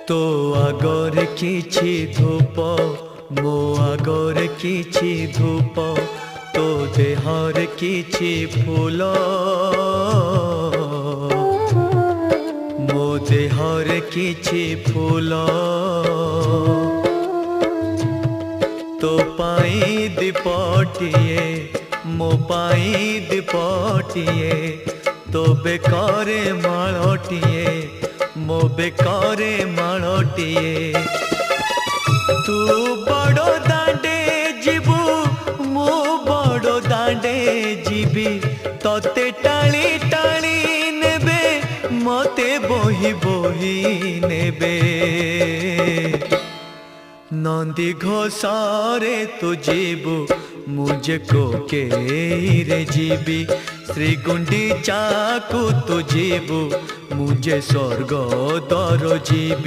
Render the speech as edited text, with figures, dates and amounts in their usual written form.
तो आगर किछि धूप मो आगर किछि धूप तो देहर किछि फूल मो देहर किछि फूल तो पाई दीपटिए मो पाई दीपटिए तो बेकारे माळटिए मो बेकारे माळटिए तू बड़ो दांडे जीबू मो बड़ो दांडे जीबी तोते टाली टाली नेबे मते बोही बोही नेबे नंदी घोषारे तू जीबू मुझे को के रे जीबी श्री गुंडीचा को तू जीबू मुझे स्वर्ग दर जीबी।